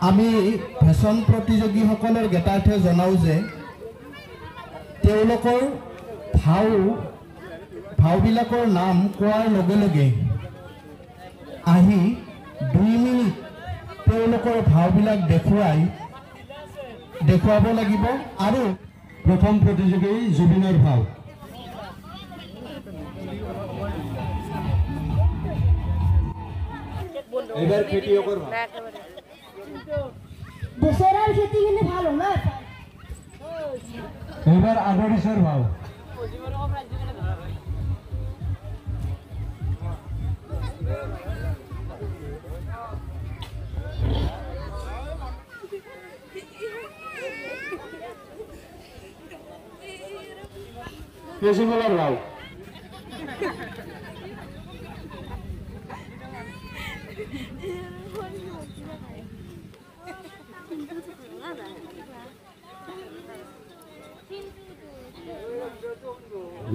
আমি ফেশ্বন প্ৰতিযোগীসকলৰ জ্ঞাতাৰ্থে জনাওঁ যে তেওঁলোকৰ ভাওবিলাকৰ নাম কোৱাৰ লগে লগে আহি 2 মিনিট তেওঁলোকৰ ভাওবিলাক দেখুৱাব লাগিব। আৰু প্ৰথম প্ৰতিযোগী জুবিনৰ ভাও। এবাৰ খেতিয়কৰ ভাও। দশৰাৰ খেতে গেলে ভালো না। এবাৰ আদৰিসেৰ ভাও। পেশিমলাৰ ভাও।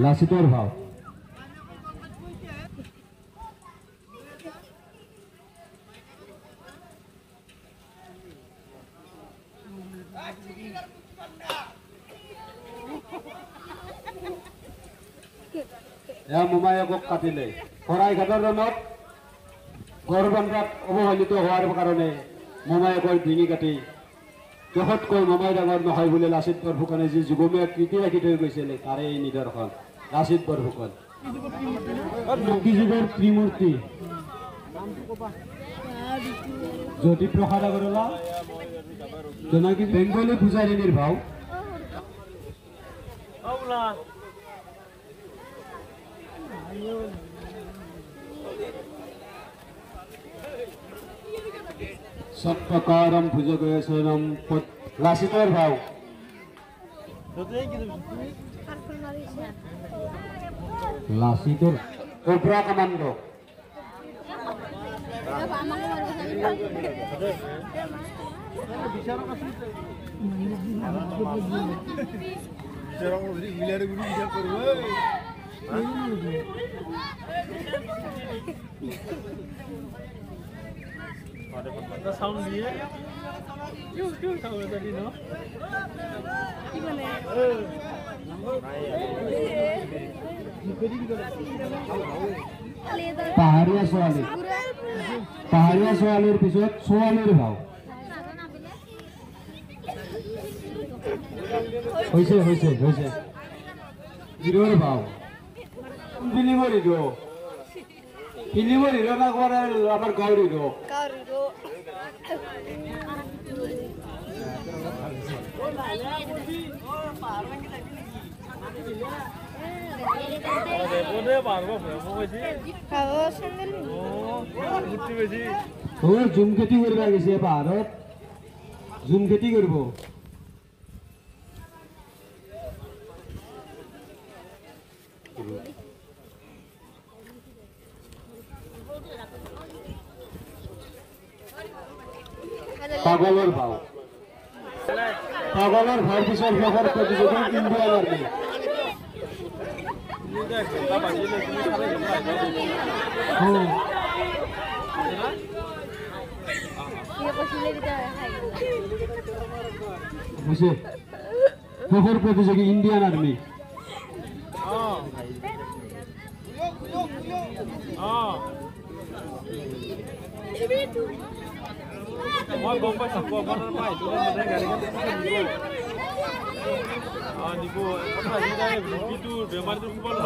লাসিতৰ ভাও। মোমায়েকক কাটিলে শৰাইঘাটৰ ৰণত গড়বন্ধাত অৱহেলিত হোৱাৰ কাৰণে মোমায়েকৰ ডিঙি কাটি জগতকৈ মোমাই ডাঙৰ নহয় বুলি লাচিত বৰফুকনে যি যুগমীয়া কৃতি ৰাখি থৈ গৈছিলে তাৰে এই নিদৰ্শন লাচিত বৰফুকন। যুগৰ ত্ৰিমূৰ্তি জ্যোতিপ্ৰসাদ আগৰৱালা জনাকী বেংগলী পূজাৰীণীৰ ভাও। সত্যকাৰম ভুজগেশনম লাসিতৰ ভাও। লাসিতৰ কোবৰা কমান্ডো। সাউন্ড দিয়ে সাউন্ড দি ন পাহাৰীয়া ছোৱালীৰ পিছত ছোৱালীৰ ভাও। হৈছে হিৰোৰ ভাও। ফিল্মৰ হিৰো না আমাৰ গাঁৱৰ হিৰো। জুম খেতি কৰিব গৈছে পাহাৰত। জুম খেতি কৰিব। পাগলৰ ভাও। পাগলৰ ভাও পিছত শেষৰ প্ৰতিযোগী ইণ্ডিয়ান আৰ্মি। শেষৰ প্ৰতিযোগী ইণ্ডিয়ান আৰ্মি। মই গম পাইছোঁ আপোনাৰ পাই গাড়ীখন নিব কথা বেমাৰটো কিমান